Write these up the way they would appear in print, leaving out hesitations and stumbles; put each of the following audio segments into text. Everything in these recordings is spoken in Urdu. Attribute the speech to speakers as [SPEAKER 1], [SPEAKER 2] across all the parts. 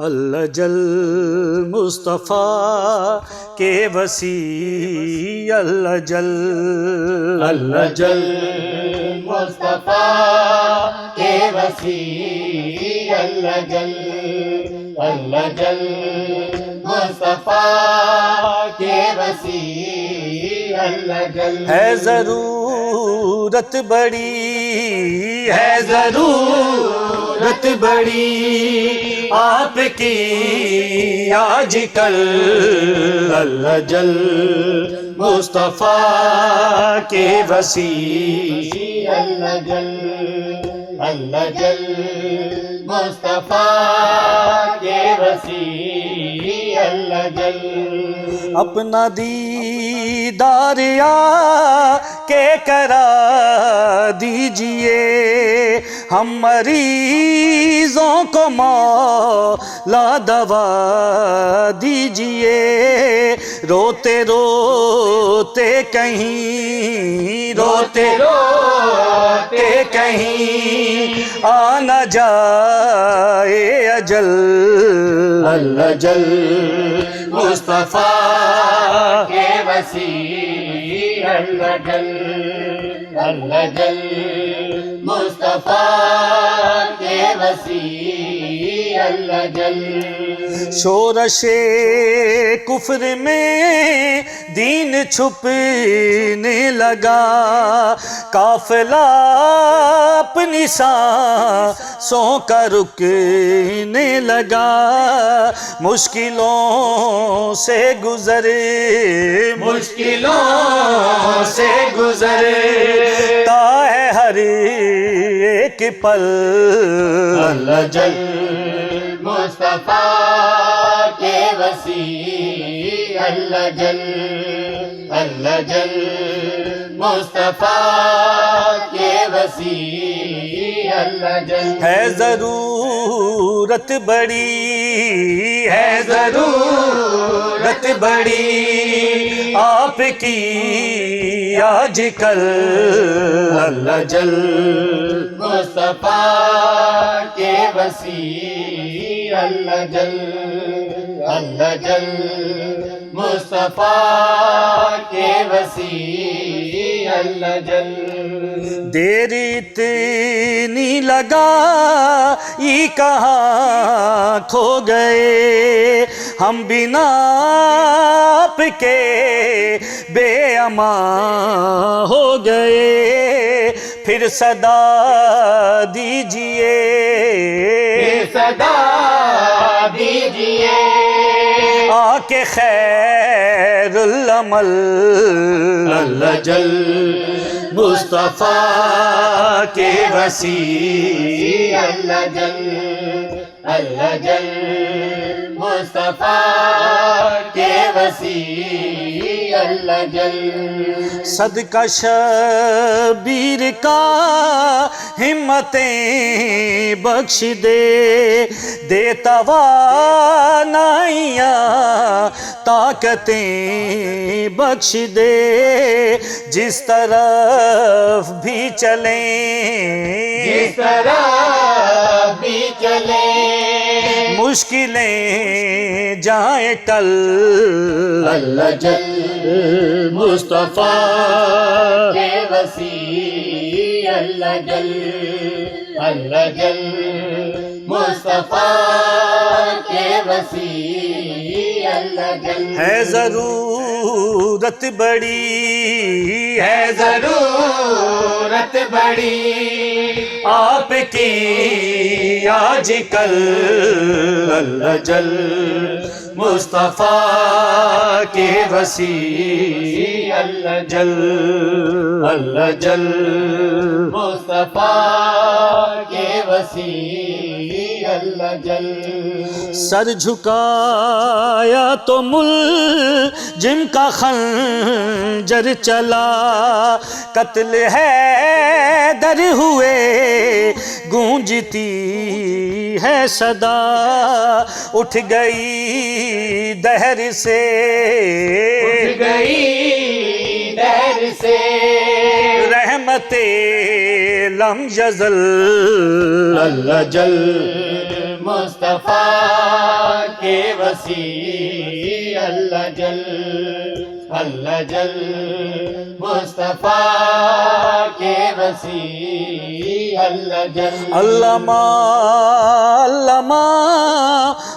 [SPEAKER 1] اللہ جل مصطفیٰ کے وسیع، اللہ جل
[SPEAKER 2] مصطفیٰ کے وسیع، اللہ جل مصطفیٰ کے وسیع، اللہ جل
[SPEAKER 1] ہے ضرورت بڑی، ہے ضرورت بڑی آپ کی آج کل، اللہ جل مصطفیٰ کے وسیع،
[SPEAKER 2] اللہ جل مصطفیٰ کے وسیع، اللہ جل
[SPEAKER 1] اپنا دیدار آ کے کرا دیجئے، ہم مریضوں کو مولا دوا دیجئے، روتے روتے کہیں، روتے روتے کہیں آ نہ جائے اجل، اللہ جل مصطفیٰ
[SPEAKER 2] کے وسیع، اللہ جل مصطفیٰ کے وسیع، اللہ جل
[SPEAKER 1] شورش کفر میں دین چھپنے لگا، قافلہ اپنی سانسوں کا رکنے لگا، مشکلوں سے گزرے، مشکلوں سے گزرتا ہے ہر ایک پل، اللہ جل
[SPEAKER 2] مصطفیٰ کے وسیع، اللہ جل مصطفیٰ کے وسیع، اللہ جل
[SPEAKER 1] ہے ضرورت بڑی، ہے ضرورت بڑی آپ کی آج کل، اللہ جل
[SPEAKER 2] مصطفیٰ کے وسیع، اللہ جل مصطفیٰ کے وسیع، اللہ جل
[SPEAKER 1] دیر اتنی لگا یہ کہاں کھو گئے، ہم بنا آپ کے بے امان ہو گئے، پھر صدا دیجئے،
[SPEAKER 2] صدا دیجئے
[SPEAKER 1] آ کے خیر العمل، اللہ جل مصطفیٰ کے وسیع،
[SPEAKER 2] اللہ جل مصطفیٰ کے وسیع، اللہ جل
[SPEAKER 1] صدقہ شبیر کا ہمتیں بخش دے، دے توانائیاں طاقتیں بخش دے، جس طرف بھی چلیں،
[SPEAKER 2] جس طرح بھی چلے
[SPEAKER 1] مشکلیں جائیں ٹل، اللہ جل مصطفیٰ
[SPEAKER 2] کے وسیع، اللہ جل مصطفیٰ کے وسیع، اللہ جل
[SPEAKER 1] ہے ضرورت بڑی، ہے
[SPEAKER 2] ضرورت بڑی
[SPEAKER 1] آپ کی آج کل، اللہ جل مصطفیٰ کے وسیع، اللہ جل
[SPEAKER 2] مصطفیٰ کے وسیع، اللہ جل
[SPEAKER 1] سر جھکایا تو ملجم کا خنجر چلا، قتل حیدر ہوئے گونجتی ہے صدا، اٹھ گئی دہر سے،
[SPEAKER 2] اٹھ گئی دہر سے
[SPEAKER 1] رحمت لم یزل، اللہ جل
[SPEAKER 2] مصطفیٰ کے وسیع اللہ جل مصطفیٰ کے وسیع اللہ جل
[SPEAKER 1] علامہ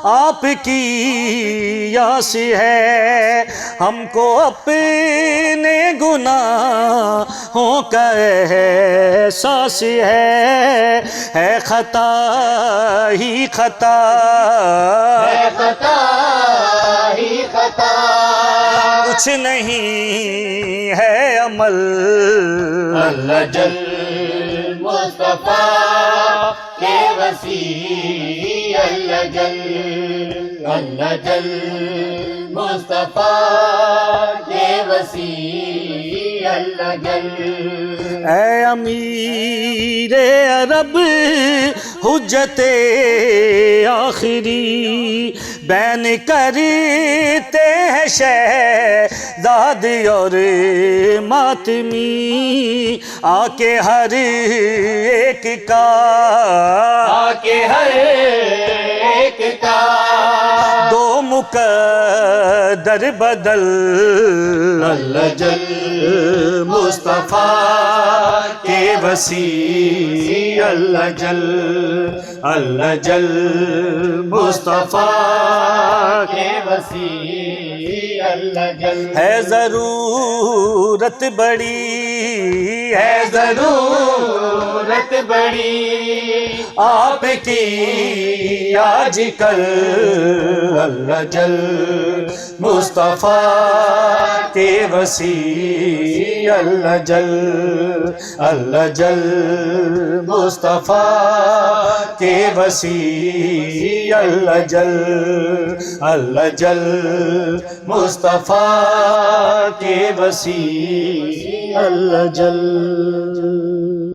[SPEAKER 1] آپ کی یاس ہے ہم کو اپنے گناہوں کا احساس ہے خطا ہی خطا
[SPEAKER 2] ہے خطا ہی خطا
[SPEAKER 1] کچھ نہیں ہے عمل
[SPEAKER 2] اللہ جل مصطفیٰ کے وسیع اللہ جل مصطفیٰ کے وسیع اللہ جل
[SPEAKER 1] اے امیر عرب حجت آخری بین کرتے ہیں شہزاد اور ماتمی آ کے ہر ایک کا دو مقدر بدل اللہ جل مصطفیٰ کے وسیع اللہ جل مصطفیٰ
[SPEAKER 2] کے وسیع اللہ جل
[SPEAKER 1] ہے ضرورت بڑی ہے
[SPEAKER 2] ضرورت بڑی
[SPEAKER 1] آپ کی آج کل اللہ جل مصطفیٰ کے وسیع اللہ جل مصطفیٰ کے وسیع اللہ جل مصطفیٰ کے وسیع اللہ جل